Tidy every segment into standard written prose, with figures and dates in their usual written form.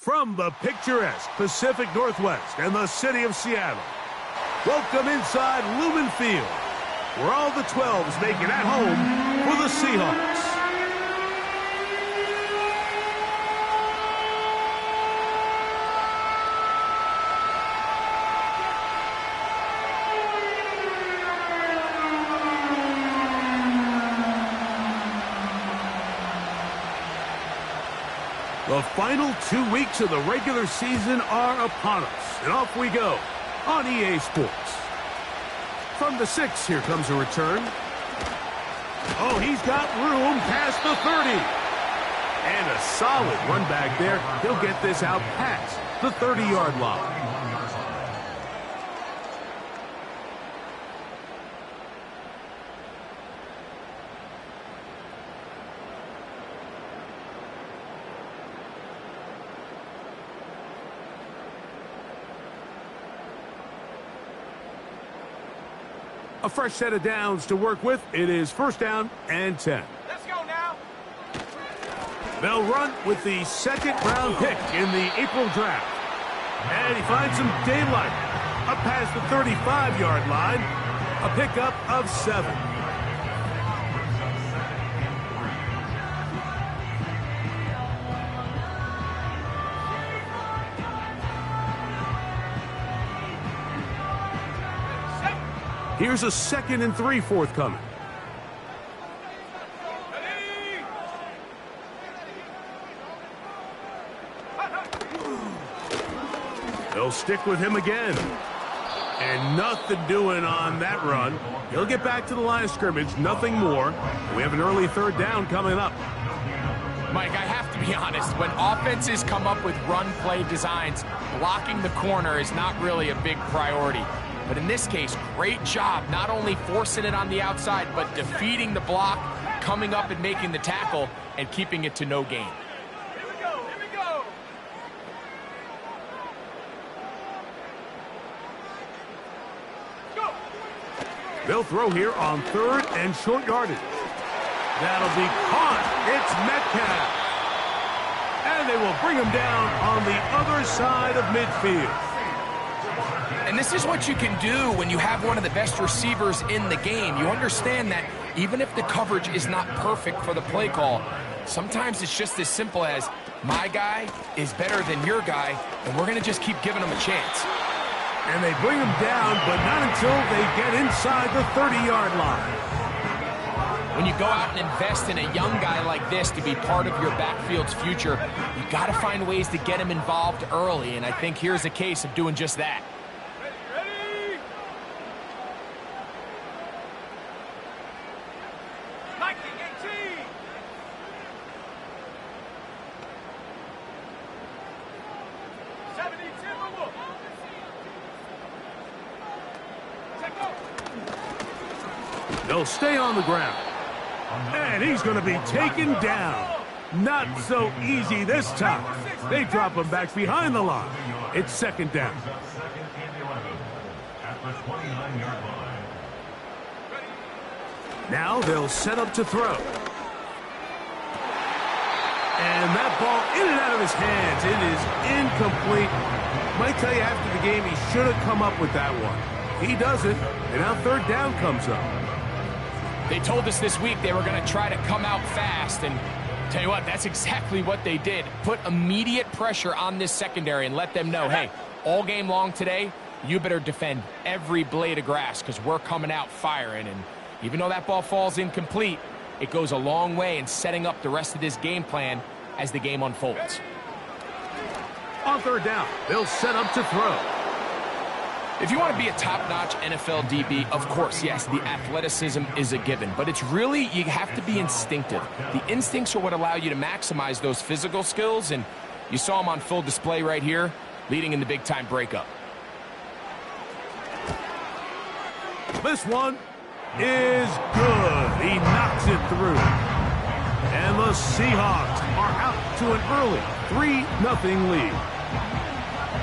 From the picturesque Pacific Northwest and the city of Seattle, welcome inside Lumen Field, where all the 12s make it at home for the Seahawks. The final 2 weeks of the regular season are upon us, and off we go on EA Sports. From the 6, here comes a return. Oh, he's got room past the 30. And a solid run back there. He'll get this out past the 30-yard line. A fresh set of downs to work with. It is 1st down and 10. Let's go now. They'll run with the 2nd-round pick in the April draft. And he finds some daylight. Up past the 35-yard line. A pickup of 7. Here's a 2nd and 3 forthcoming. They'll stick with him again. And nothing doing on that run. He'll get back to the line of scrimmage, nothing more. We have an early 3rd down coming up. Mike, I have to be honest. When offenses come up with run play designs, blocking the corner is not really a big priority. But in this case, great job not only forcing it on the outside, but defeating the block, coming up and making the tackle, and keeping it to no gain. Here we go. Here we go. Go. They'll throw here on 3rd and short yardage. That'll be caught. It's Metcalf. And they will bring him down on the other side of midfield. And this is what you can do when you have one of the best receivers in the game. You understand that even if the coverage is not perfect for the play call, sometimes it's just as simple as, my guy is better than your guy, and we're going to just keep giving him a chance. And they bring him down, but not until they get inside the 30-yard line. When you go out and invest in a young guy like this to be part of your backfield's future, you got to find ways to get him involved early, and I think here's a case of doing just that. Ready? 1918. They'll stay on the ground. And he's going to be taken down. Not so easy this time. They drop him back behind the line. It's 2nd down. Now they'll set up to throw. And that ball in and out of his hands. It is incomplete. Might tell you after the game he should have come up with that one. He doesn't, and now 3rd down comes up. They told us this week they were going to try to come out fast, and tell you what, that's exactly what they did. Put immediate pressure on this secondary and let them know, hey, all game long today, you better defend every blade of grass because we're coming out firing. And even though that ball falls incomplete, it goes a long way in setting up the rest of this game plan as the game unfolds. On 3rd down, they'll set up to throw. If you want to be a top-notch NFL DB, of course, yes, the athleticism is a given. But it's really, you have to be instinctive. The instincts are what allow you to maximize those physical skills, and you saw them on full display right here, leading in the big-time breakup. This one is good. He knocks it through. And the Seahawks are out to an early 3-0 lead.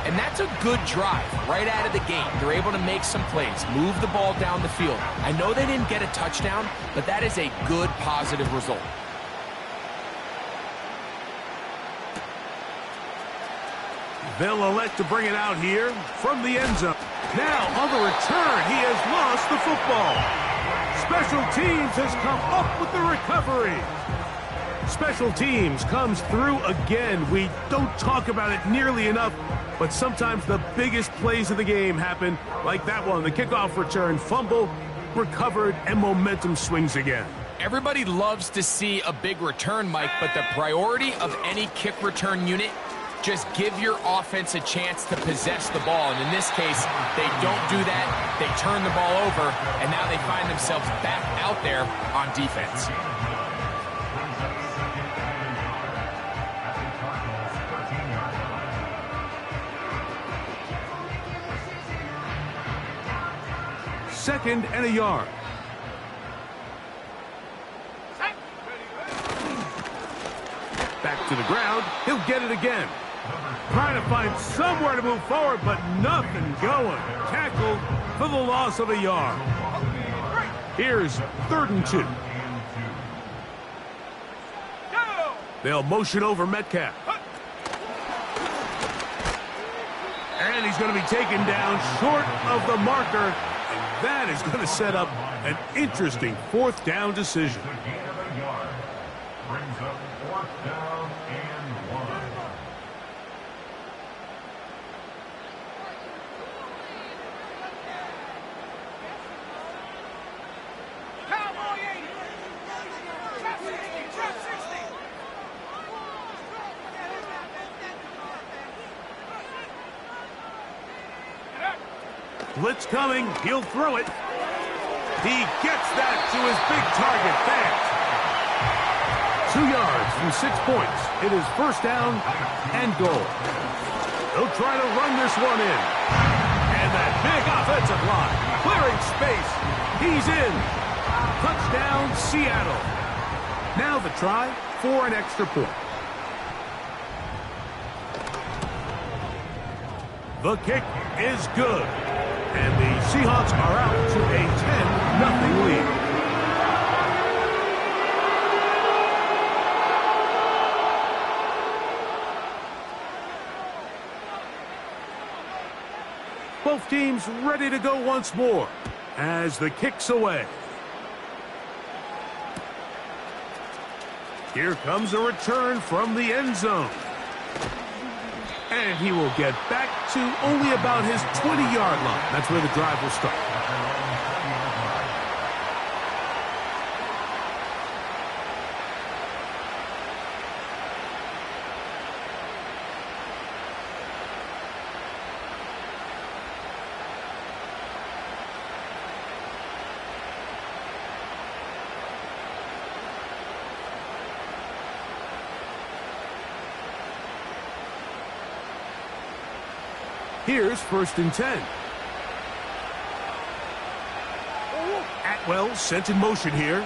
And that's a good drive right out of the gate. They're able to make some plays, move the ball down the field. I know they didn't get a touchdown, but that is a good, positive result. They'll elect to bring it out here from the end zone. Now, on the return, he has lost the football. Special teams has come up with the recovery. Special teams comes through again. We don't talk about it nearly enough, but sometimes the biggest plays of the game happen, like that one. The kickoff return, fumble, recovered, and momentum swings again. Everybody loves to see a big return, Mike, but the priority of any kick return unit, just give your offense a chance to possess the ball. And in this case, they don't do that. They turn the ball over, and now they find themselves back out there on defense. Second and a yard. Back to the ground. He'll get it again. Trying to find somewhere to move forward, but nothing going. Tackled for the loss of a yard. Here's 3rd and 2. They'll motion over Metcalf. And he's going to be taken down short of the marker. And that is going to set up an interesting 4th down decision. Brings up 4th down and 1. Cowboy 80. Trap 60. Trap 60. Blitz coming. He'll throw it. He gets that to his big target. Fast. 2 yards from 6 points. It is 1st down and goal. They'll try to run this one in. And that big offensive line. Clearing space. He's in. Touchdown, Seattle. Now the try for an extra point. The kick is good. And the Seahawks are out to a 10-0 lead. Both teams ready to go once more as the kick's away. Here comes a return from the end zone. And he will get back to only about his 20-yard line. That's where the drive will start. Here's 1st and 10. Atwell sent in motion here.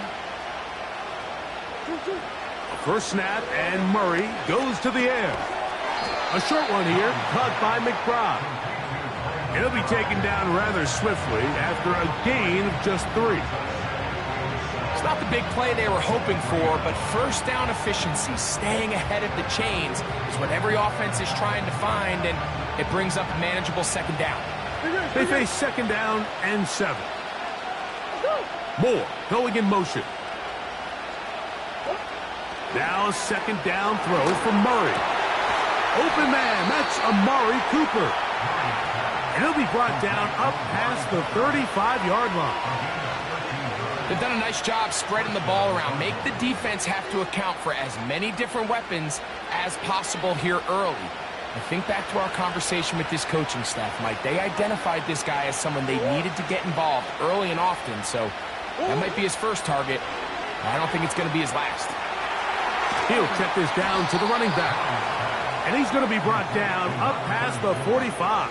First snap, and Murray goes to the air. A short one here, caught by McBride. He'll be taken down rather swiftly after a gain of just 3. It's not the big play they were hoping for, but 1st down efficiency, staying ahead of the chains, is what every offense is trying to find, and it brings up a manageable 2nd down. They face 2nd down and 7. Moore going in motion. Now a 2nd down throw from Murray. Open man, that's Amari Cooper. And he'll be brought down up past the 35-yard line. They've done a nice job spreading the ball around. Make the defense have to account for as many different weapons as possible here early. I think back to our conversation with this coaching staff, Mike. They identified this guy as someone they needed to get involved early and often, so that might be his first target. I don't think it's going to be his last. He'll check this down to the running back. And he's going to be brought down up past the 45.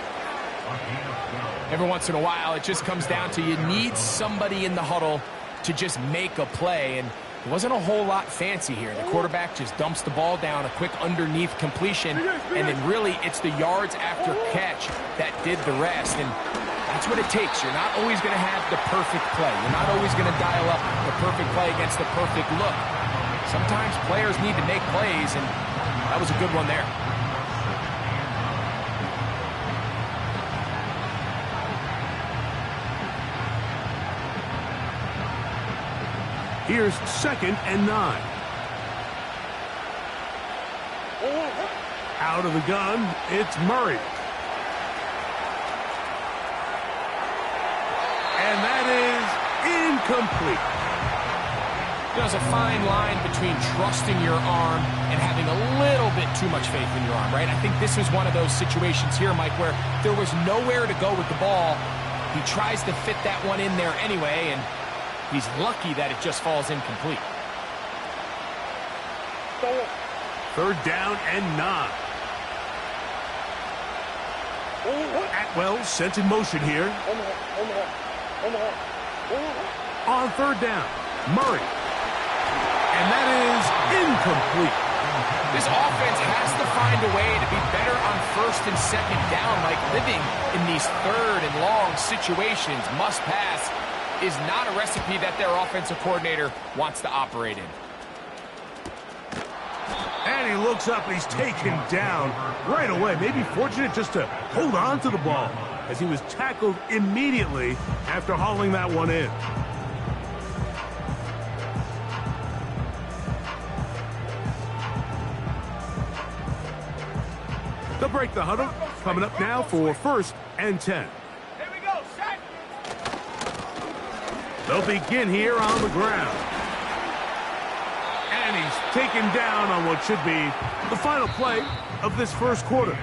Every once in a while, it just comes down to you need somebody in the huddle to just make a play, and it wasn't a whole lot fancy here. The quarterback just dumps the ball down, a quick underneath completion, and then really it's the yards after catch that did the rest, and that's what it takes. You're not always going to have the perfect play. You're not always going to dial up the perfect play against the perfect look. Sometimes players need to make plays, and that was a good one there. Here's 2nd and 9. Out of the gun, it's Murray. And that is incomplete. There's a fine line between trusting your arm and having a little bit too much faith in your arm, right? I think this was one of those situations here, Mike, where there was nowhere to go with the ball. He tries to fit that one in there anyway, and he's lucky that it just falls incomplete. 3rd down and 9. Atwell sent in motion here. On 3rd down, Murray. And that is incomplete. This offense has to find a way to be better on 1st and 2nd down, like living in these 3rd and long situations. Must pass is not a recipe that their offensive coordinator wants to operate in. And he looks up and he's taken down right away. Maybe fortunate just to hold on to the ball as he was tackled immediately after hauling that one in. They'll break the huddle. Coming up now for 1st and 10. Here we go, set. They'll begin here on the ground. And he's taken down on what should be the final play of this 1st quarter.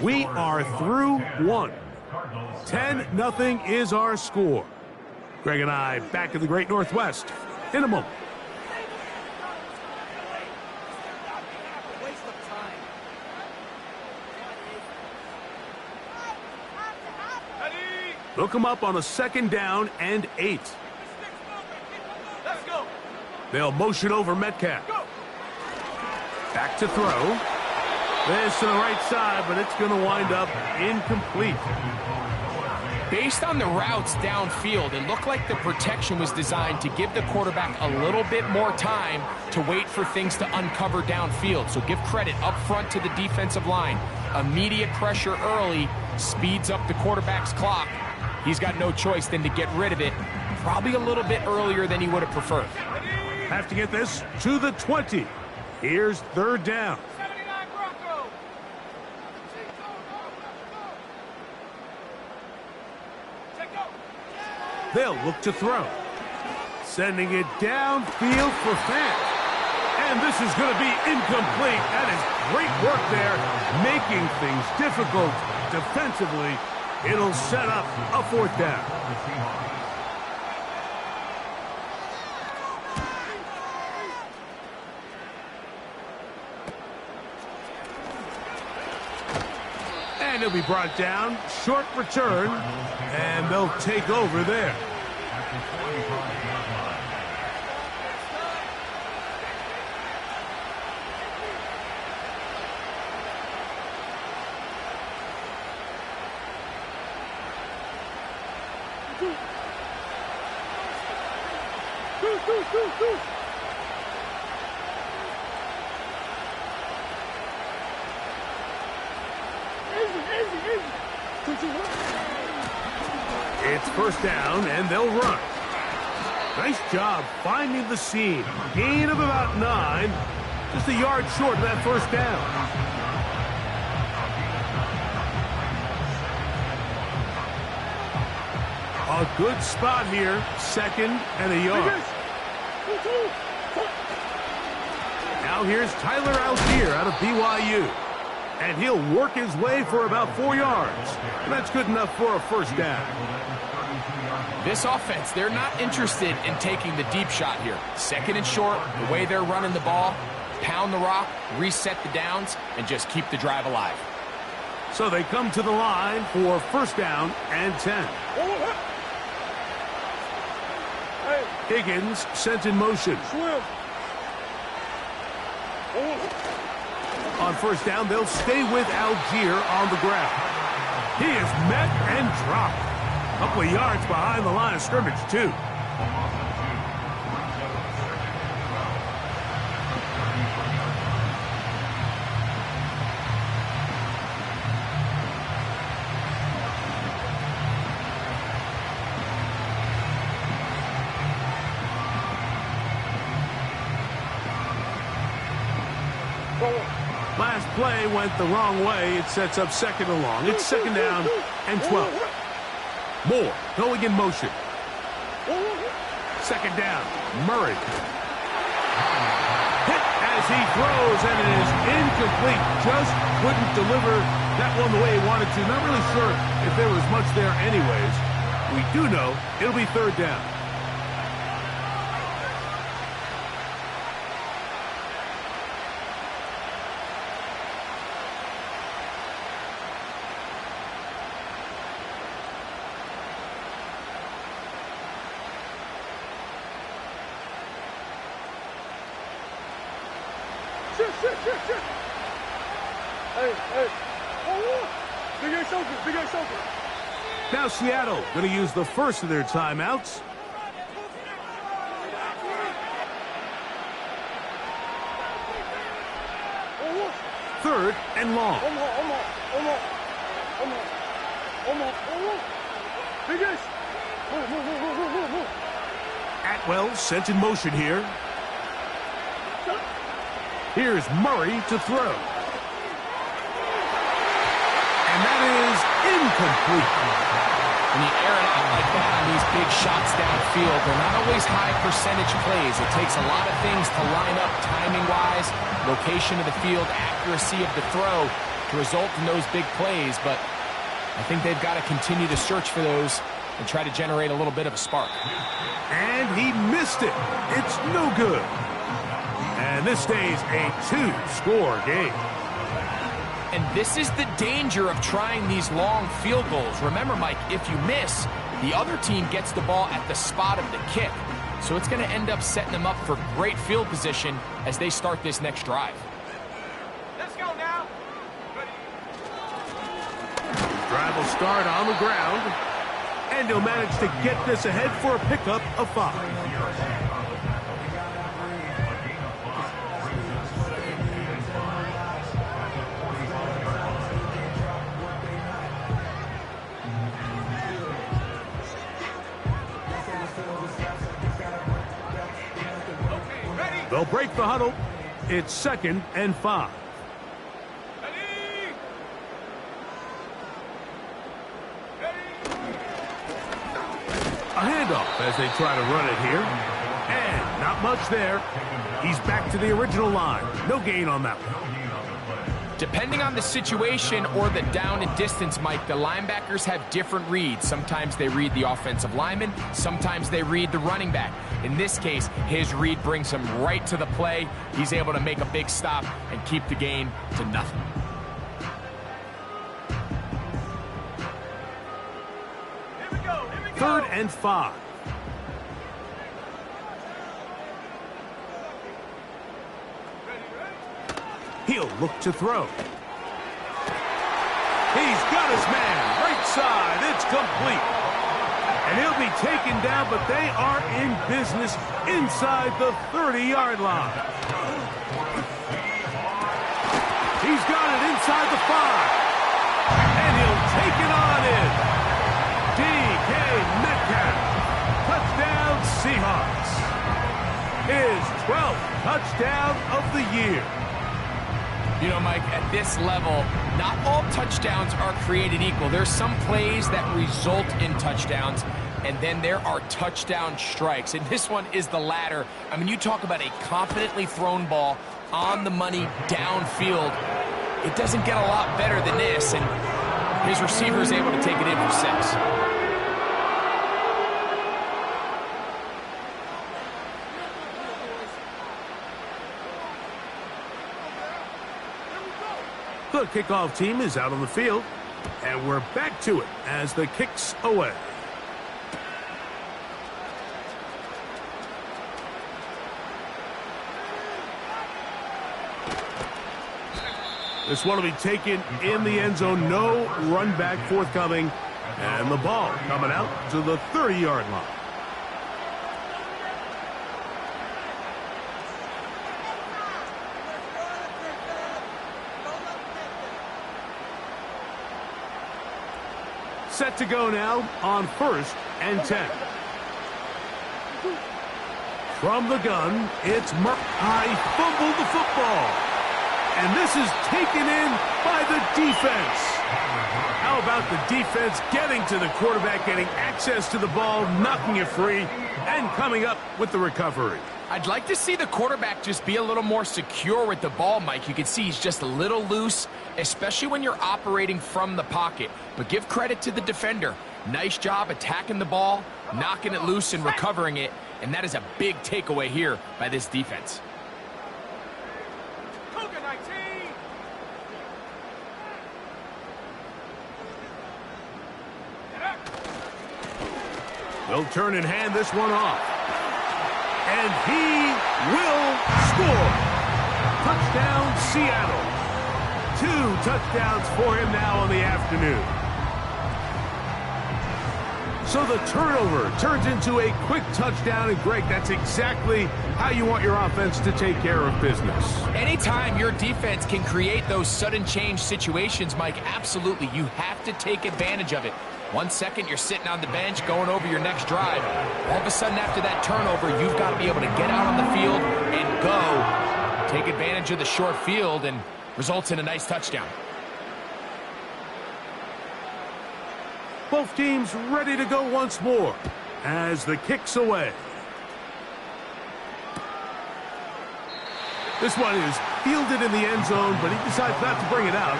We are through 1. 10-0 is our score. Greg and I back in the Great Northwest in a moment. They'll come up on a 2nd down and 8. Let's go. They'll motion over Metcalf. Back to throw. This to the right side, but it's going to wind up incomplete. Based on the routes downfield, it looked like the protection was designed to give the quarterback a little bit more time to wait for things to uncover downfield. So give credit up front to the defensive line. Immediate pressure early speeds up the quarterback's clock. He's got no choice than to get rid of it, probably a little bit earlier than he would have preferred. Have to get this to the 20. Here's 3rd down. 79 Bronco. Check go. They'll look to throw. Sending it downfield for Fant. And this is going to be incomplete. That is great work there, making things difficult defensively. It'll set up a 4th down. And he'll be brought down. Short return. And they'll take over there. It's 1st down, and they'll run. Nice job finding the seam. Gain of about 9. Just a yard short of that 1st down. A good spot here. 2nd and a yard. Now here's Tyler Algier out of BYU. And he'll work his way for about 4 yards. And that's good enough for a 1st down. This offense, they're not interested in taking the deep shot here. 2nd and short, the way they're running the ball, pound the rock, reset the downs, and just keep the drive alive. So they come to the line for 1st down and 10. Higgins sent in motion. On 1st down, they'll stay with Algier on the ground. He is met and dropped. A couple of yards behind the line of scrimmage, too. Last play went the wrong way. It sets up second and long. It's second down and 12. Moore going in motion. Second down. Murray. Hit as he throws, and it is incomplete. Just couldn't deliver that one the way he wanted to. Not really sure if there was much there anyways. We do know it'll be third down. Now Seattle going to use the first of their timeouts. Third and long. Atwell sent in motion here. Here's Murray to throw. And that is incomplete. When you air it out like that on these big shots downfield, they're not always high percentage plays. It takes a lot of things to line up timing-wise, location of the field, accuracy of the throw to result in those big plays. But I think they've got to continue to search for those and try to generate a little bit of a spark. And he missed it. It's no good. And this stays a two-score game. And this is the danger of trying these long field goals. Remember, Mike, if you miss, the other team gets the ball at the spot of the kick. So it's going to end up setting them up for great field position as they start this next drive. Let's go now. Drive will start on the ground. And he'll manage to get this ahead for a pickup of 5. They'll break the huddle. It's second and 5. A handoff as they try to run it here. And not much there. He's back to the original line. No gain on that one. Depending on the situation or the down and distance, Mike, the linebackers have different reads. Sometimes they read the offensive lineman. Sometimes they read the running back. In this case, his read brings him right to the play. He's able to make a big stop and keep the gain to nothing. Here we go. Third and 5. He'll look to throw. He's got his man. Right side. It's complete. And he'll be taken down, but they are in business inside the 30-yard line. He's got it inside the 5. And he'll take it on in. D.K. Metcalf. Touchdown Seahawks. His 12th touchdown of the year. You know, Mike, at this level, not all touchdowns are created equal. There's some plays that result in touchdowns, and then there are touchdown strikes. And this one is the latter. I mean, you talk about a confidently thrown ball on the money downfield. It doesn't get a lot better than this, and his receiver is able to take it in for 6. The kickoff team is out on the field, and we're back to it as the kick's away. This one will be taken in the end zone. No run back forthcoming, and the ball coming out to the 30-yard line. Set to go now on 1st and 10. From the gun, it's He fumbled the football. And this is taken in by the defense. How about the defense getting to the quarterback, getting access to the ball, knocking it free, and coming up with the recovery? I'd like to see the quarterback just be a little more secure with the ball, Mike. You can see he's just a little loose, especially when you're operating from the pocket. But give credit to the defender. Nice job attacking the ball, knocking it loose and recovering it. And that is a big takeaway here by this defense. They'll turn and hand this one off. And he will score. Touchdown, Seattle. 2 touchdowns for him now on the afternoon. So the turnover turns into a quick touchdown, and Greg, that's exactly how you want your offense to take care of business. Anytime your defense can create those sudden change situations, Mike, absolutely, you have to take advantage of it. 1 second, you're sitting on the bench, going over your next drive. All of a sudden, after that turnover, you've got to be able to get out on the field and go. Take advantage of the short field, and results in a nice touchdown. Both teams ready to go once more as the kick's away. This one is fielded in the end zone, but he decides not to bring it out.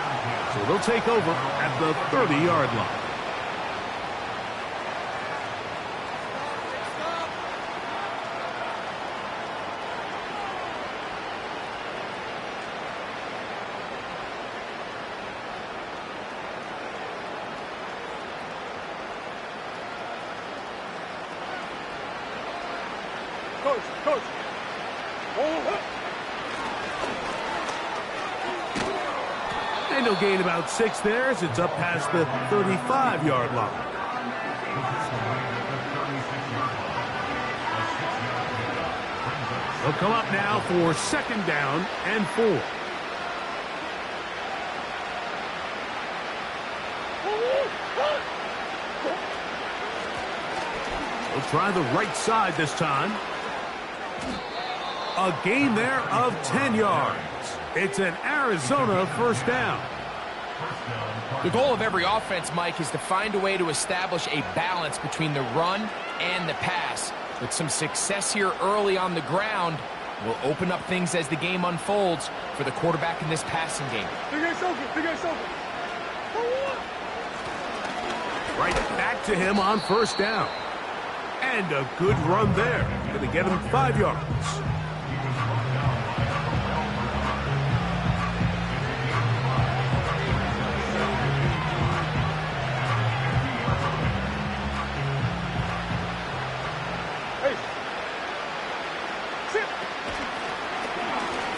So they'll take over at the 30-yard line. Coach. And he'll gain about 6 there as it's up past the 35-yard line. They'll come up now for 2nd down and 4. They'll try the right side this time. A gain there of 10 yards. It's an Arizona 1st down. The goal of every offense, Mike, is to find a way to establish a balance between the run and the pass. With some success here early on the ground, will open up things as the game unfolds for the quarterback in this passing game. Right back to him on 1st down. And a good run there. Going to get him 5 yards.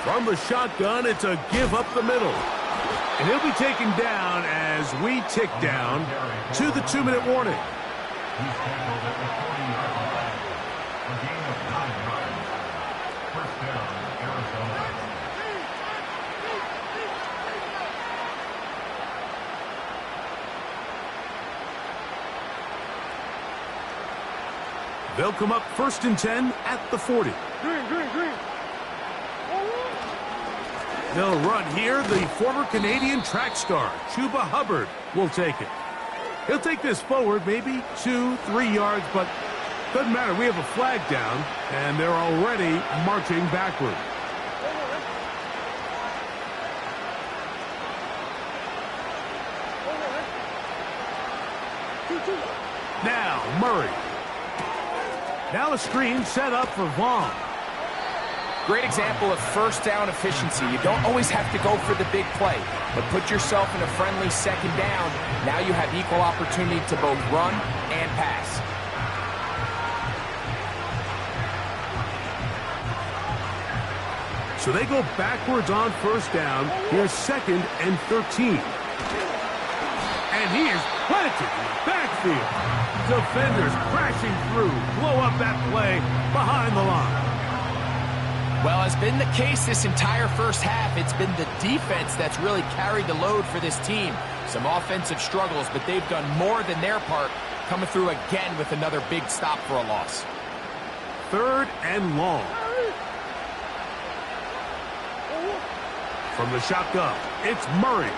From the shotgun, it's a give up the middle. And he'll be taken down as we tick down to the 2-minute warning. He's tackled at the 40-yard line. A gain of 9 yards. 1st down, Arizona. They'll come up 1st and 10 at the 40. Green. They'll run here. The former Canadian track star, Chuba Hubbard, will take it. He'll take this forward maybe 2-3 yards, but doesn't matter. We have a flag down, and they're already marching backward. Now, Murray. Now a screen set up for Vaughn. Great example of 1st down efficiency. You don't always have to go for the big play, but put yourself in a friendly 2nd down. Now you have equal opportunity to both run and pass. So they go backwards on 1st down. Here's 2nd and 13. And he is planted in the backfield. Defenders crashing through, blow up that play behind the line. Well, has been the case this entire 1st half. It's been the defense that's really carried the load for this team. Some offensive struggles, but they've done more than their part, coming through again with another big stop for a loss. 3rd and long. From the shotgun, it's Murray.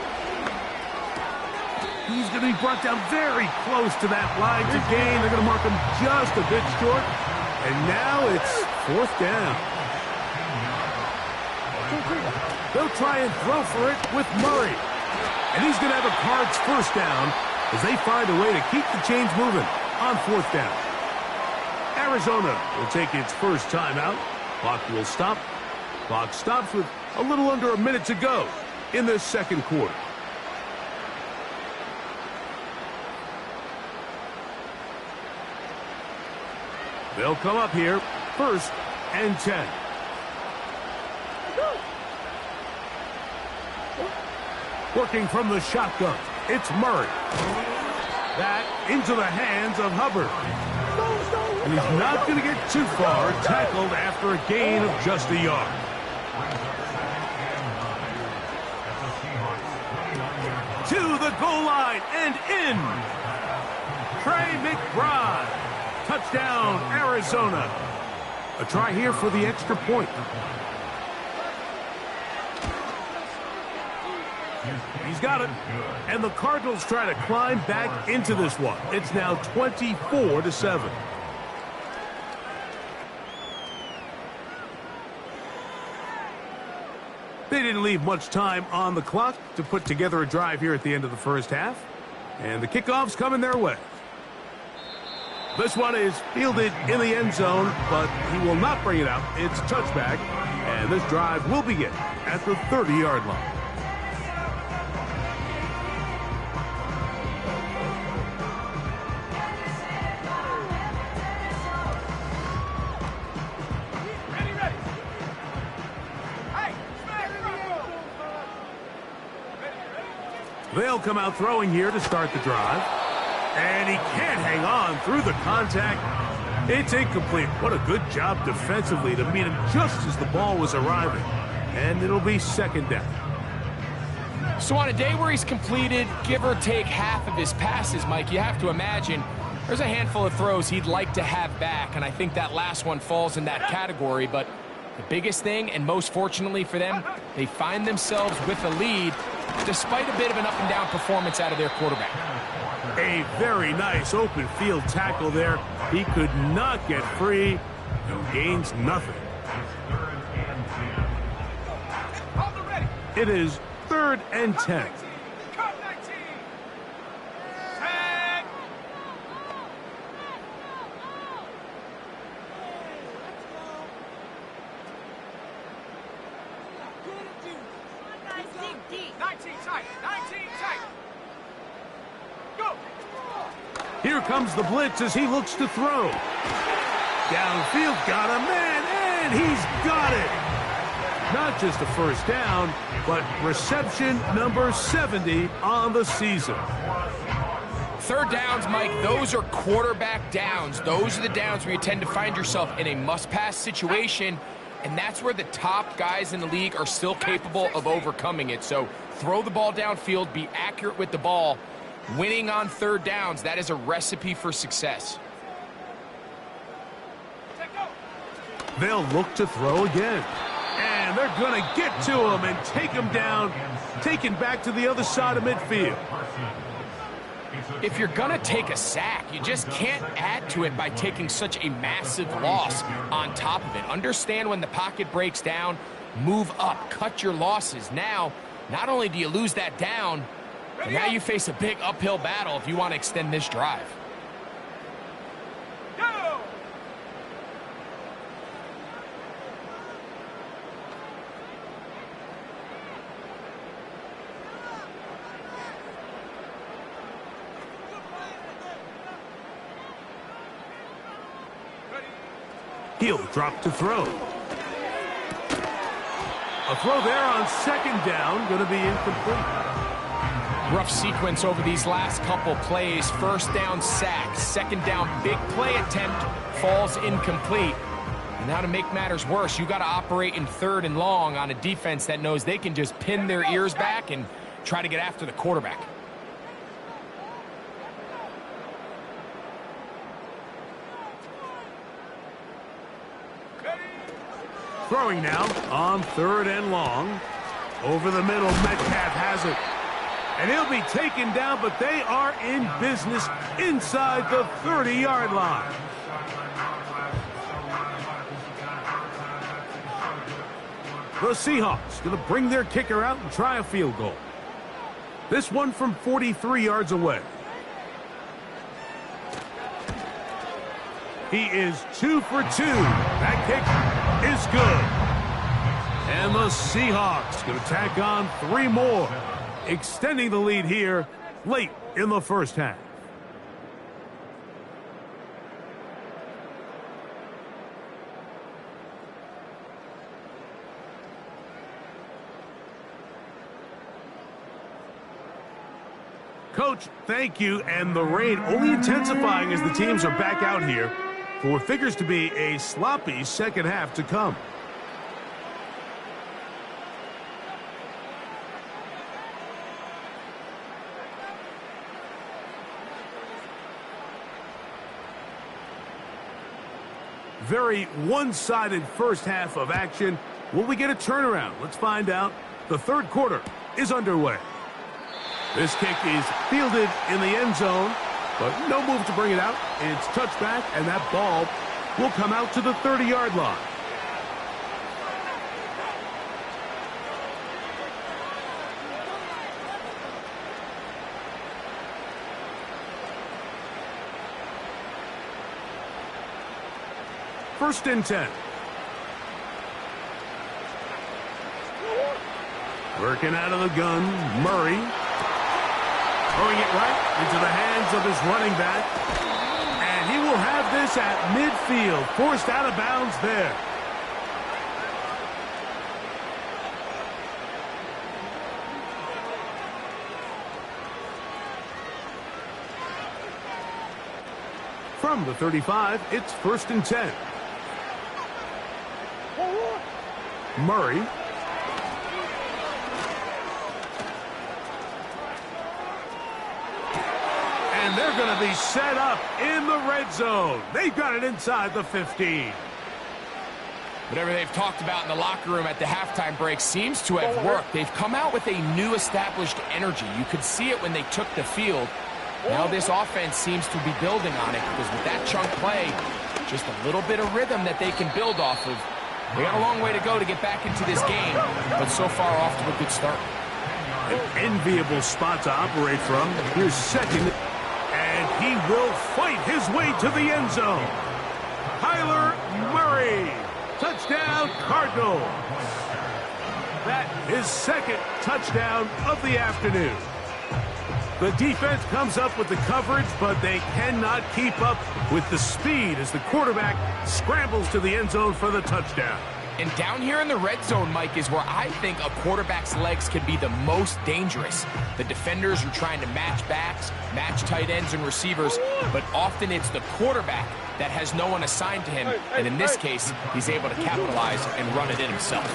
He's going to be brought down very close to that line to gain. They're going to mark him just a bit short. And now it's 4th down. They'll try and throw for it with Murray. And he's going to have a Cards first down as they find a way to keep the chains moving on 4th down. Arizona will take its first timeout. Clock will stop. Clock stops with a little under a minute to go in the second quarter. They'll come up here, 1st and 10. Working from the shotgun, it's Murray. That into the hands of Hubbard. And he's not going to get too far, tackled after a gain of just a yard. To the goal line and in. Trey McBride. Touchdown, Arizona. A try here for the extra point. He's got it. And the Cardinals try to climb back into this one. It's now 24-7. They didn't leave much time on the clock to put together a drive here at the end of the first half. And the kickoff's coming their way. This one is fielded in the end zone, but he will not bring it out. It's touchback, and this drive will begin at the 30-yard line. They'll come out throwing here to start the drive. And he can't hang on through the contact. It's incomplete. What a good job defensively to meet him just as the ball was arriving. And it'll be 2nd down. So on a day where he's completed, give or take half of his passes, Mike, you have to imagine there's a handful of throws he'd like to have back. And I think that last one falls in that category. But the biggest thing, and most fortunately for them, they find themselves with a lead despite a bit of an up-and-down performance out of their quarterback. A very nice open field tackle there. He could not get free and gains nothing. It is 3rd and 10. Here comes the blitz as he looks to throw. Downfield, got a man, and he's got it. Not just a first down, but reception number 70 on the season. 3rd downs, Mike, those are quarterback downs. Those are the downs where you tend to find yourself in a must-pass situation, and that's where the top guys in the league are still capable of overcoming it. So throw the ball downfield, be accurate with the ball. Winning on 3rd downs, that is a recipe for success. They'll look to throw again. And they're going to get to him and take him down, taken back to the other side of midfield. If you're going to take a sack, you just can't add to it by taking such a massive loss on top of it. Understand when the pocket breaks down, move up, cut your losses. Now, not only do you lose that down, but now you face a big uphill battle if you want to extend this drive. Go! He'll drop to throw. A throw there on 2nd down, going to be incomplete. Rough sequence over these last couple plays. 1st down sack, 2nd down big play attempt falls incomplete. And now to make matters worse, you got to operate in 3rd and long on a defense that knows they can just pin their ears back and try to get after the quarterback. Throwing now on 3rd and long. Over the middle, Metcalf has it. And he'll be taken down, but they are in business inside the 30-yard line. The Seahawks going to bring their kicker out and try a field goal. This one from 43 yards away. He is 2 for 2. That kick is good. And the Seahawks going to tack on 3 more, extending the lead here late in the first half. Coach, thank you, and the rain only intensifying as the teams are back out here for what figures to be a sloppy second half to come. Very one-sided first half of action. Will we get a turnaround? Let's find out. The third quarter is underway. This kick is fielded in the end zone, but no move to bring it out. It's touchback, and that ball will come out to the 30-yard line. First and 10. Working out of the gun, Murray. Throwing it right into the hands of his running back. And he will have this at midfield. Forced out of bounds there. From the 35, it's first and 10. Murray. And they're going to be set up in the red zone. They've got it inside the 15. Whatever they've talked about in the locker room at the halftime break seems to have worked. They've come out with a new established energy. You could see it when they took the field. Now this offense seems to be building on it because with that chunk play, just a little bit of rhythm that they can build off of. They got a long way to go to get back into this game, but so far off to a good start. An enviable spot to operate from. Here's second. And he will fight his way to the end zone. Kyler Murray. Touchdown, Cardinals. That is second touchdown of the afternoon. The defense comes up with the coverage, but they cannot keep up with the speed as the quarterback scrambles to the end zone for the touchdown. And down here in the red zone, Mike, is where I think a quarterback's legs can be the most dangerous. The defenders are trying to match backs, match tight ends and receivers, but often it's the quarterback that has no one assigned to him. And in this case, he's able to capitalize and run it in himself.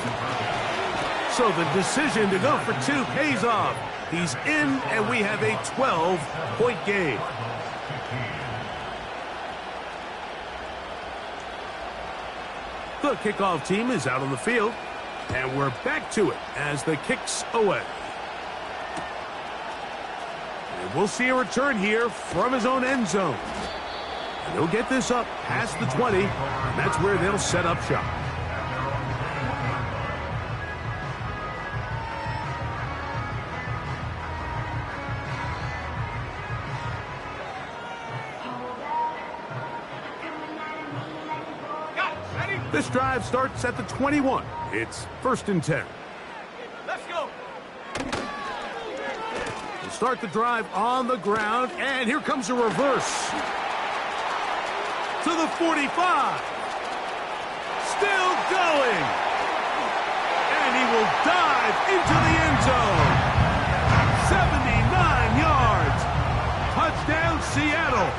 So the decision to go for 2 pays off. He's in, and we have a 12-point game. The kickoff team is out on the field, and we're back to it as the kick's away. And we'll see a return here from his own end zone. And he'll get this up past the 20, and that's where they'll set up shop. This drive starts at the 21. It's first and 10. Let's go. We'll start the drive on the ground, and here comes a reverse. To the 45. Still going. And he will dive into the end zone. 79 yards. Touchdown, Seattle.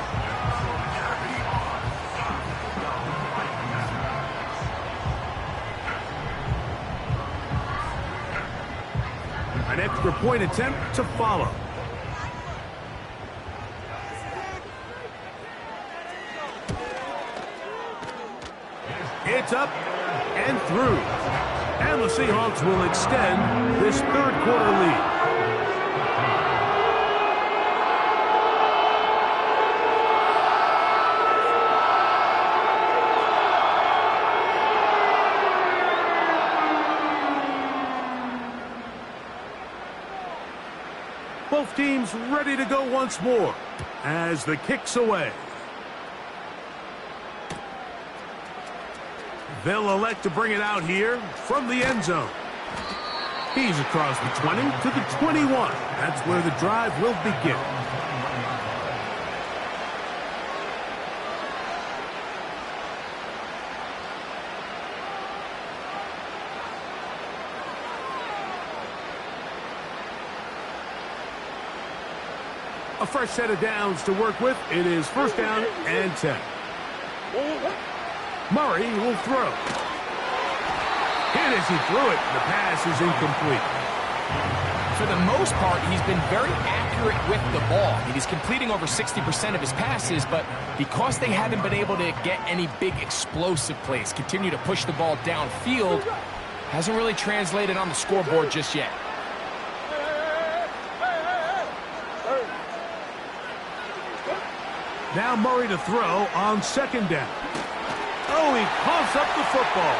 An extra point attempt to follow. It's up and through. And the Seahawks will extend this third quarter lead. Both teams ready to go once more as the kick's away. They'll elect to bring it out here from the end zone. He's across the 20 to the 21. That's where the drive will begin. A fresh set of downs to work with. It is first down and 10. Murray will throw. And as he threw it, the pass is incomplete. For the most part, he's been very accurate with the ball. I mean, he's completing over 60% of his passes, but because they haven't been able to get any big explosive plays, continue to push the ball downfield, hasn't really translated on the scoreboard just yet. Now Murray to throw on second down. Oh, he coughs up the football.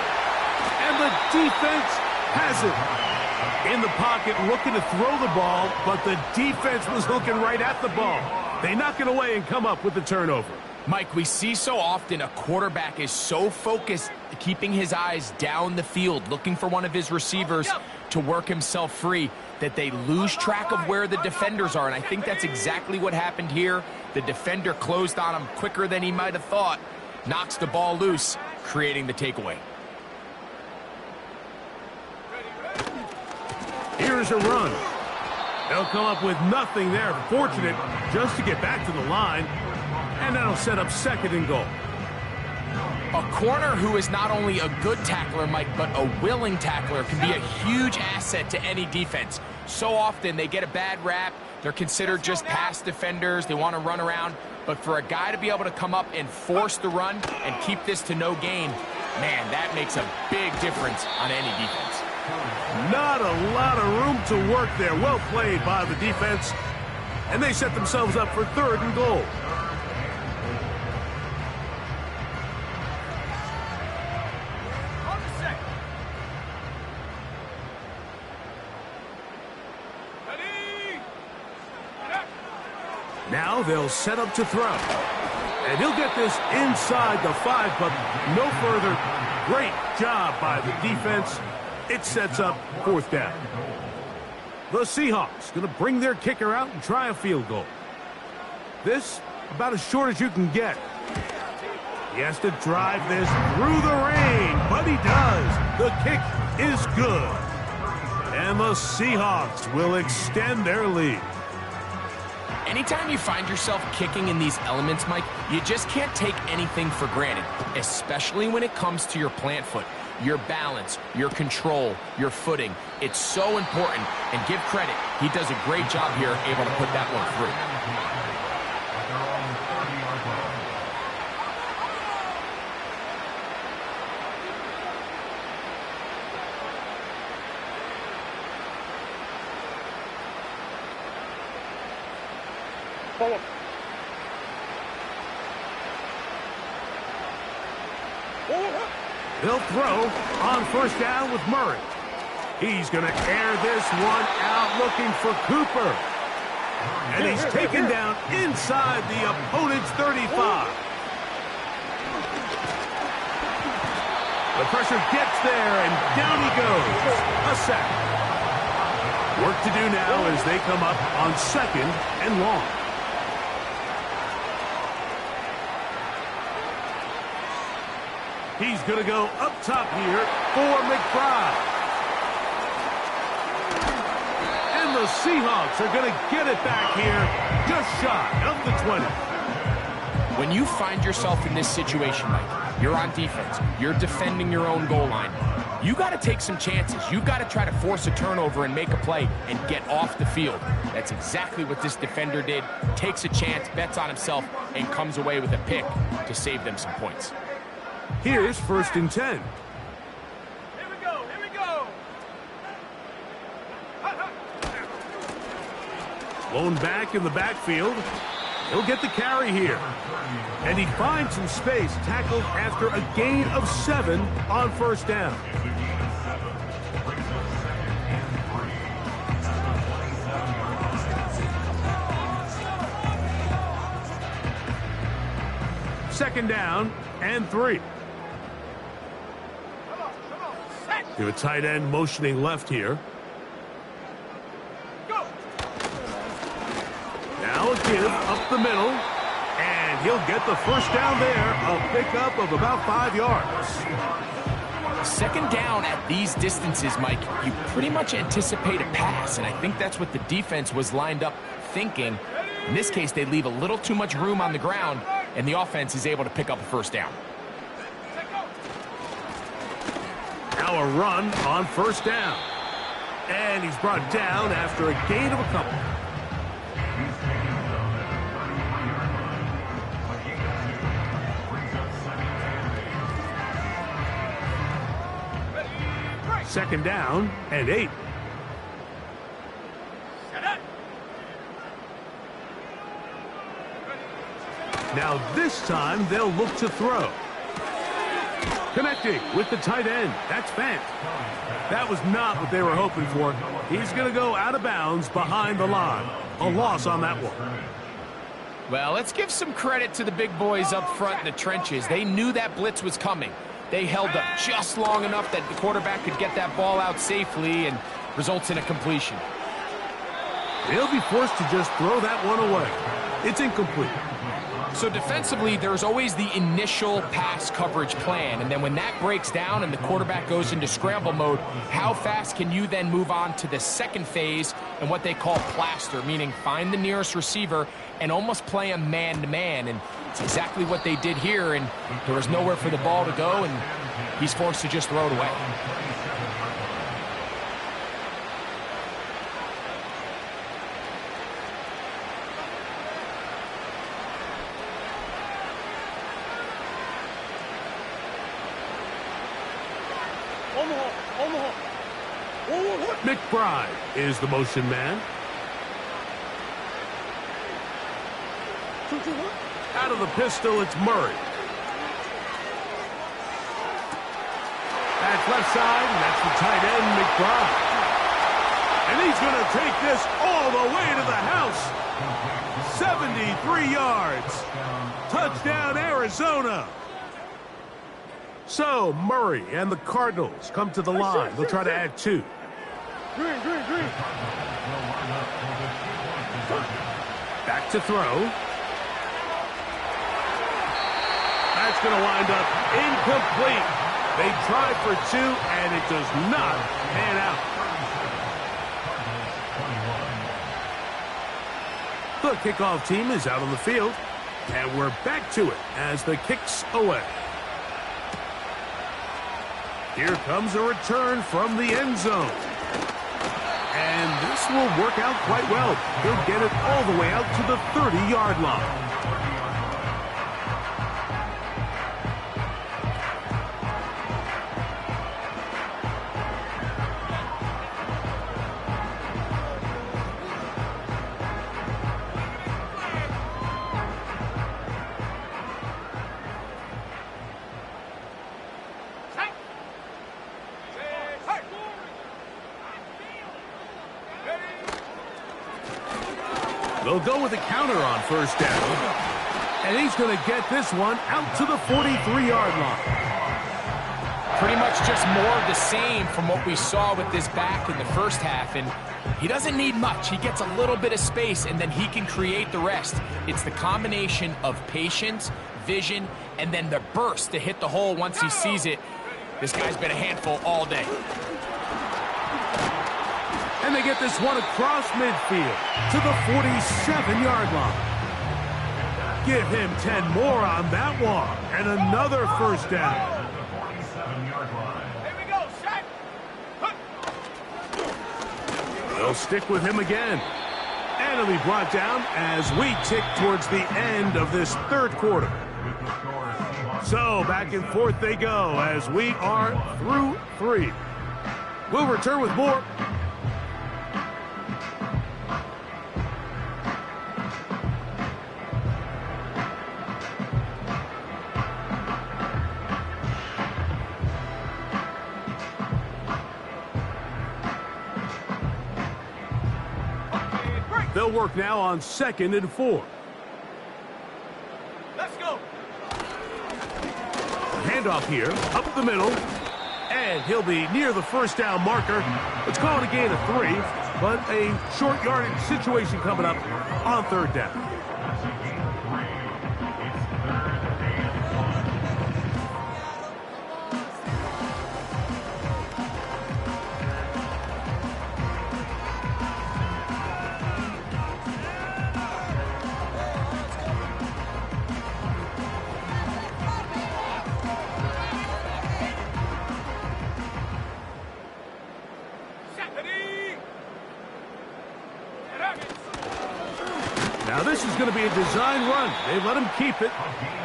And the defense has it. In the pocket looking to throw the ball, but the defense was looking right at the ball. They knock it away and come up with the turnover. Mike, we see so often a quarterback is so focused, keeping his eyes down the field, looking for one of his receivers to work himself free, that they lose track of where the defenders are. And I think that's exactly what happened here. The defender closed on him quicker than he might have thought, knocks the ball loose, creating the takeaway. Here's a run. They'll come up with nothing there. Fortunate just to get back to the line. And that'll set up second and goal. A corner who is not only a good tackler, Mike, but a willing tackler can be a huge asset to any defense. So often they get a bad rap. They're considered just pass defenders. They want to run around. But for a guy to be able to come up and force the run and keep this to no gain, man, that makes a big difference on any defense. Not a lot of room to work there. Well played by the defense. And they set themselves up for third and goal. Now they'll set up to throw. And he'll get this inside the 5, but no further. Great job by the defense. It sets up fourth down. The Seahawks going to bring their kicker out and try a field goal. This about as short as you can get. He has to drive this through the rain, but he does. The kick is good. And the Seahawks will extend their lead. Anytime you find yourself kicking in these elements, Mike, you just can't take anything for granted, especially when it comes to your plant foot, your balance, your control, your footing. It's so important, and give credit. He does a great job here, able to put that one through. He'll throw on first down with Murray. He's going to air this one out looking for Cooper. And he's taken down inside the opponent's 35. The pressure gets there, and down he goes. A sack. Work to do now as they come up on second and long. He's going to go up top here for McBride. And the Seahawks are going to get it back here just shy of the 20. When you find yourself in this situation, Mike, you're on defense, you're defending your own goal line, you got to take some chances. You've got to try to force a turnover and make a play and get off the field. That's exactly what this defender did. Takes a chance, bets on himself, and comes away with a pick to save them some points. Here's first and 10. Here we go, here we go. Blown back in the backfield. He'll get the carry here. And he finds some space, tackled after a gain of 7 on first down. Second down and 3. Give a tight end motioning left here. Now a give up the middle, and he'll get the first down there, a pickup of about 5 yards. Second down at these distances, Mike, you pretty much anticipate a pass, and I think that's what the defense was lined up thinking. In this case, they leave a little too much room on the ground, and the offense is able to pick up a first down. Now a run on first down. And he's brought down after a gain of a couple. Second down and 8. Now this time they'll look to throw. Connecting with the tight end. That's Fant. That was not what they were hoping for. He's going to go out of bounds behind the line. A loss on that one. Well, let's give some credit to the big boys up front in the trenches. They knew that blitz was coming. They held up just long enough that the quarterback could get that ball out safely and results in a completion. They'll be forced to just throw that one away. It's incomplete. So defensively, there's always the initial pass coverage plan, and then when that breaks down and the quarterback goes into scramble mode, how fast can you then move on to the second phase and what they call plaster, meaning find the nearest receiver and almost play a man-to-man, and it's exactly what they did here, and there was nowhere for the ball to go, and he's forced to just throw it away. McBride is the motion man. Out of the pistol, it's Murray. That's left side, and that's the tight end, McBride. And he's going to take this all the way to the house. 73 yards. Touchdown, Arizona. So, Murray and the Cardinals come to the line. They'll try to add 2. Green. Back to throw. That's going to wind up incomplete. They tried for 2, and it does not pan out. The kickoff team is out on the field, and we're back to it as the kick's away. Here comes a return from the end zone. And this will work out quite well. He'll get it all the way out to the 30-yard line. They'll go with a counter on first down. And he's going to get this one out to the 43-yard line. Pretty much just more of the same from what we saw with this back in the first half. And he doesn't need much. He gets a little bit of space, and then he can create the rest. It's the combination of patience, vision, and then the burst to hit the hole once he sees it. This guy's been a handful all day. And they get this one across midfield to the 47-yard line. Give him 10 more on that one. And another first down. Here we go, set. They'll stick with him again. And he'll be brought down as we tick towards the end of this third quarter. So back and forth they go as we are through 3. We'll return with more. They'll work now on 2nd and 4. Let's go. Handoff here, up the middle, and he'll be near the first down marker. Let's call it a gain of 3, but a short yardage situation coming up on 3rd down. That's a gain of 3. It's 3rd and 1. Now this is going to be a design run. They let him keep it.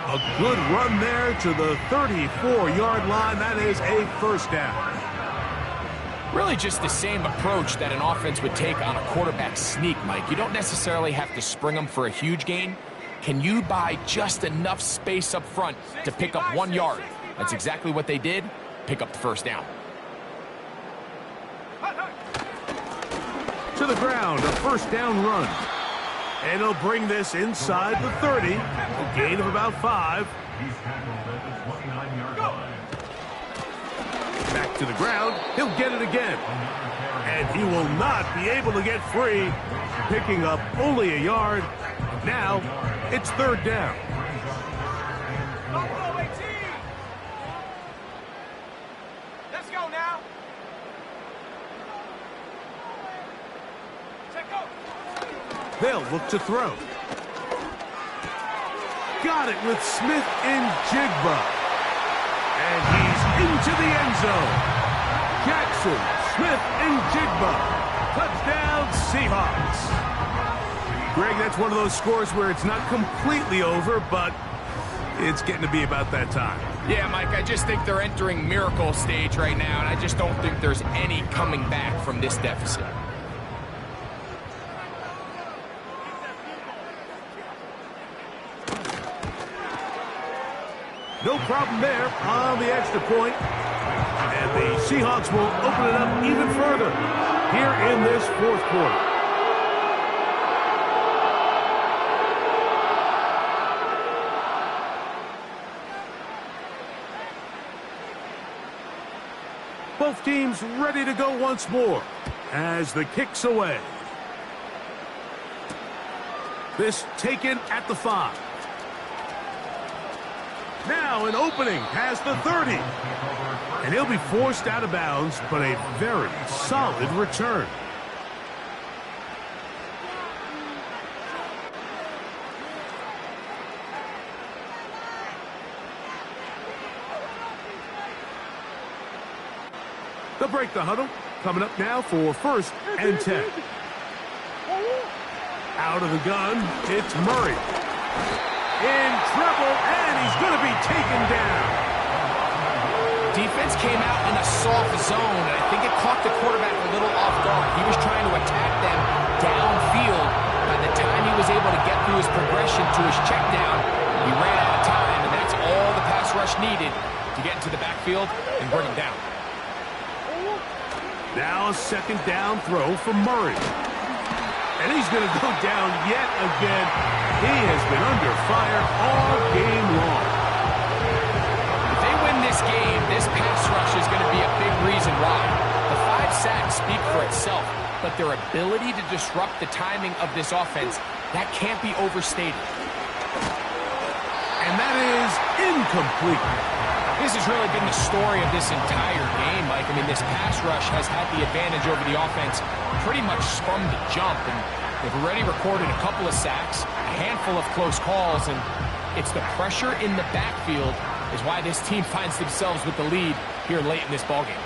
A good run there to the 34-yard line. That is a first down. Really just the same approach that an offense would take on a quarterback sneak, Mike. You don't necessarily have to spring them for a huge gain. Can you buy just enough space up front to pick up 1 yard? That's exactly what they did. Pick up the first down. To the ground, a first down run. And he'll bring this inside the 30. A gain of about 5. He's tackled at the 29-yard line. Back to the ground. He'll get it again. And he will not be able to get free. Picking up only a yard. Now, it's 3rd down. Let's go now. Check go. They'll look to throw. Got it with Smith and Jigba. And he's into the end zone. Jackson, Smith, and Jigba. Touchdown, Seahawks. Greg, that's one of those scores where it's not completely over, but it's getting to be about that time. Yeah, Mike, I just think they're entering miracle stage right now, and I just don't think there's any coming back from this deficit. No problem there on the extra point. And the Seahawks will open it up even further here in this 4th quarter. Both teams ready to go once more as the kick's away. This taken at the 5. Now an opening past the 30. And he'll be forced out of bounds, but a very solid return. They'll break the huddle. Coming up now for 1st and 10. Out of the gun, it's Murray. In trouble, and he's going to be taken down. Defense came out in a soft zone, and I think it caught the quarterback a little off guard. He was trying to attack them downfield. By the time he was able to get through his progression to his check down, he ran out of time, and that's all the pass rush needed to get into the backfield and bring him down. Now a 2nd down throw for Murray. And he's going to go down yet again. He has been under fire all game long. If they win this game, this pass rush is going to be a big reason why. The 5 sacks speak for itself, but their ability to disrupt the timing of this offense, that can't be overstated. And that is incomplete. This has really been the story of this entire game, Mike. I mean, this pass rush has had the advantage over the offense pretty much from the jump, and they've already recorded a couple of sacks, a handful of close calls, and it's the pressure in the backfield is why this team finds themselves with the lead here late in this ballgame.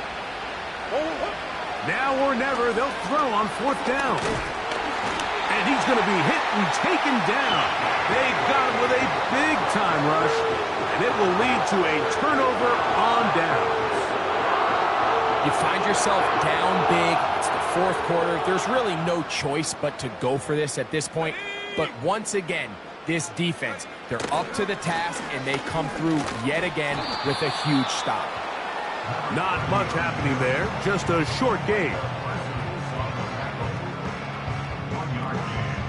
Now or never, they'll throw on 4th down. And he's going to be hit and taken down. They got him with a big-time rush, and it will lead to a turnover on downs. You find yourself down big. It's the 4th quarter. There's really no choice but to go for this at this point. But once again, this defense, they're up to the task, and they come through yet again with a huge stop. Not much happening there, just a short game. 1 yard gain.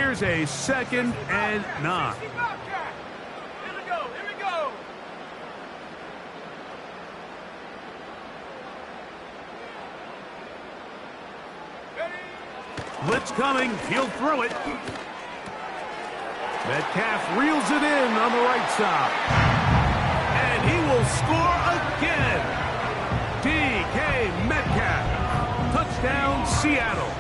Here's a 2nd and 9. Here we go. Here we go. Blitz coming. He'll throw it. Metcalf reels it in on the right side. And he will score again. DK Metcalf. Touchdown, Seattle.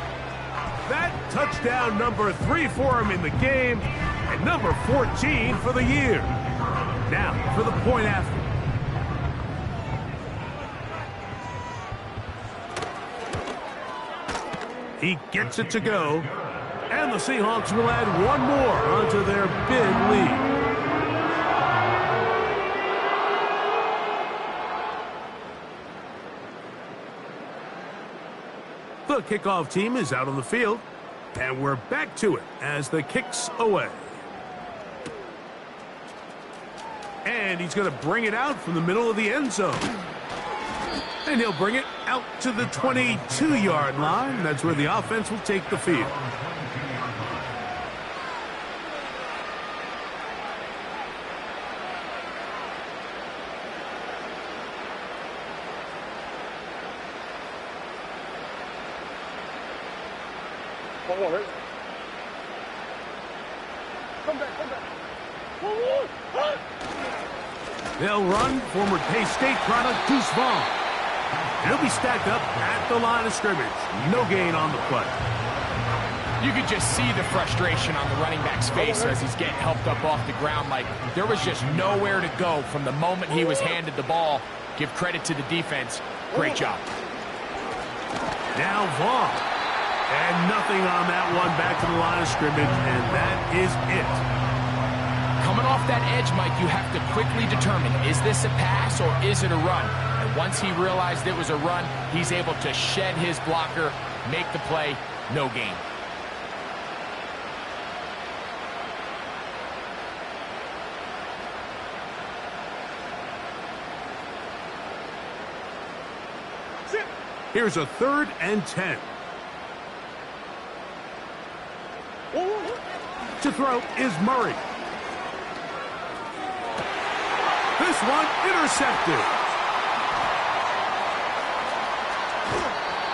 That touchdown number 3 for him in the game and number 14 for the year. Now for the point after. He gets it to go. And the Seahawks will add one more onto their big lead. The kickoff team is out on the field. And we're back to it as the kick's away. And he's going to bring it out from the middle of the end zone. And he'll bring it out to the 22-yard line. That's where the offense will take the field. They'll run former K-State product Deuce Vaughn. He'll be stacked up at the line of scrimmage. No gain on the play. You could just see the frustration on the running back's face as he's getting helped up off the ground. Like there was just nowhere to go from the moment he was handed the ball. Give credit to the defense. Great job. Now Vaughn. And nothing on that one, back to the line of scrimmage, and that is it. Coming off that edge, Mike, you have to quickly determine, is this a pass or is it a run? And once he realized it was a run, he's able to shed his blocker, make the play, no gain. Here's a 3rd and 10. To throw is Murray. This one intercepted.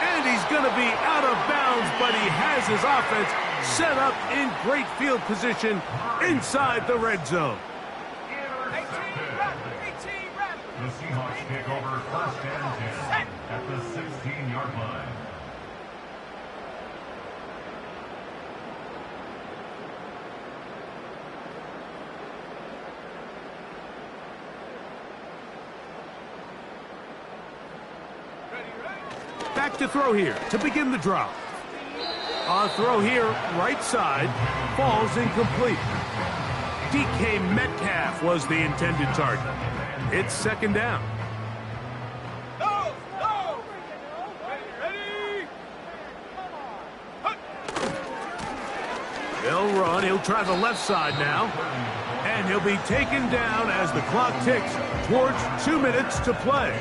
And he's going to be out of bounds, but he has his offense set up in great field position inside the red zone. 18 rep. The Seahawks take over 1st and 10 at the 16-yard line. Back to throw here to begin the drive. On throw here, right side, falls incomplete. DK Metcalf was the intended target. It's 2nd down. Go. Ready. He'll run. He'll try the left side now. And he'll be taken down as the clock ticks towards 2 minutes to play.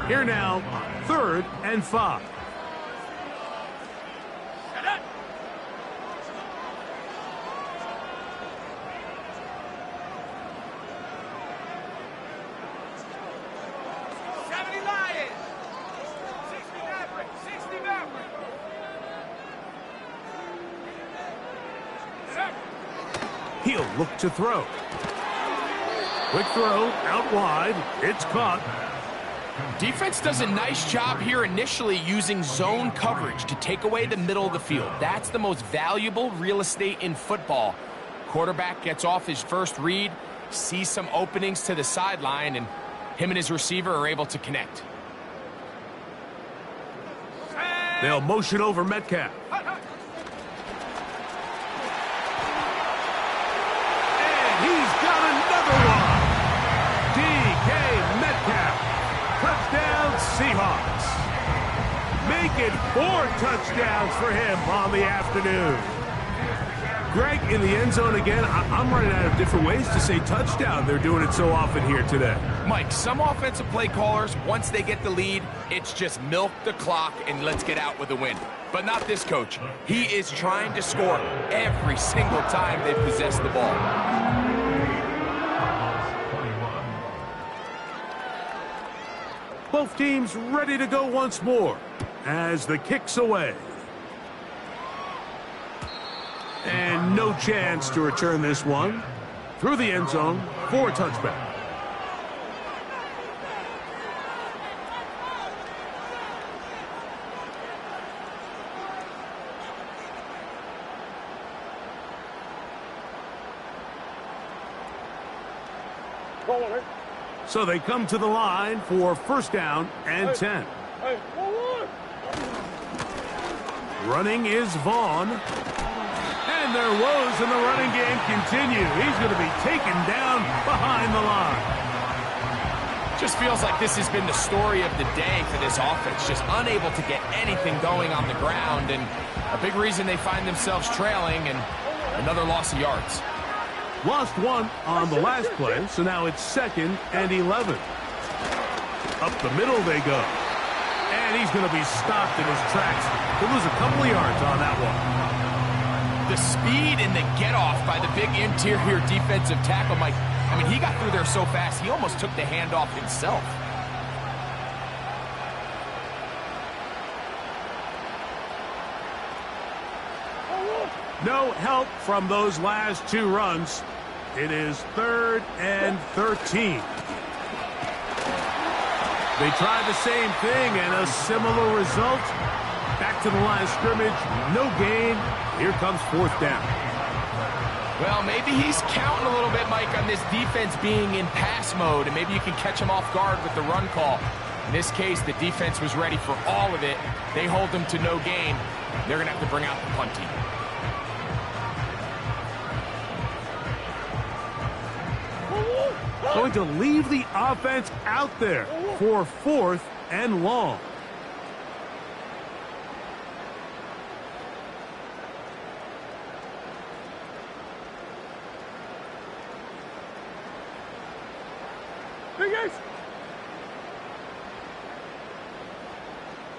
Here now, 3rd and 5. He'll look to throw. Quick throw, out wide. It's caught. Defense does a nice job here initially using zone coverage to take away the middle of the field. That's the most valuable real estate in football. Quarterback gets off his first read, sees some openings to the sideline, and him and his receiver are able to connect. They'll motion over Metcalf. And he's got another one. DK Metcalf. Touchdown, Seahawks. Make it 4 touchdowns for him on the afternoon. Greg, in the end zone again, I'm running out of different ways to say touchdown. They're doing it so often here today. Mike, some offensive play callers, once they get the lead, it's just milk the clock and let's get out with a win. But not this coach. He is trying to score every single time they possess the ball. Both teams ready to go once more as the kick's away. And no chance to return this one through the end zone for a touchback. So they come to the line for first down and 10. Running is Vaughn. And their woes in the running game continue. He's going to be taken down behind the line. Just feels like this has been the story of the day for this offense. Just unable to get anything going on the ground. And a big reason they find themselves trailing and another loss of yards. Lost one on the last play, so now it's 2nd and 11. Up the middle they go. And he's going to be stopped in his tracks. He'll lose a couple of yards on that one. The speed and the get-off by the big interior defensive tackle, Mike. I mean, he got through there so fast, he almost took the handoff himself. No help from those last two runs. It is 3rd and 13. They tried the same thing and a similar result. Back to the line of scrimmage, no gain. Here comes 4th down. Well, maybe he's counting a little bit, Mike, on this defense being in pass mode, and maybe you can catch him off guard with the run call. In this case, the defense was ready for all of it. They hold them to no gain. They're going to have to bring out the punt team. Going to leave the offense out there for 4th and long.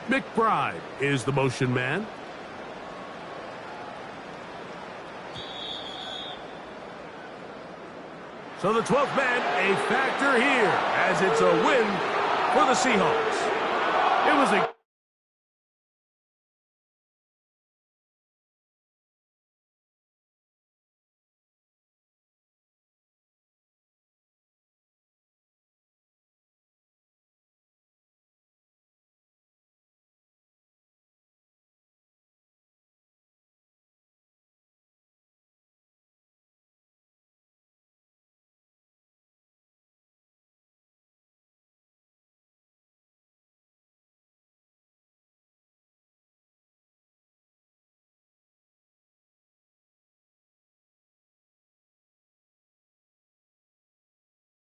McBride is the motion man. So the 12th man, a factor here, as it's a win for the Seahawks. It was a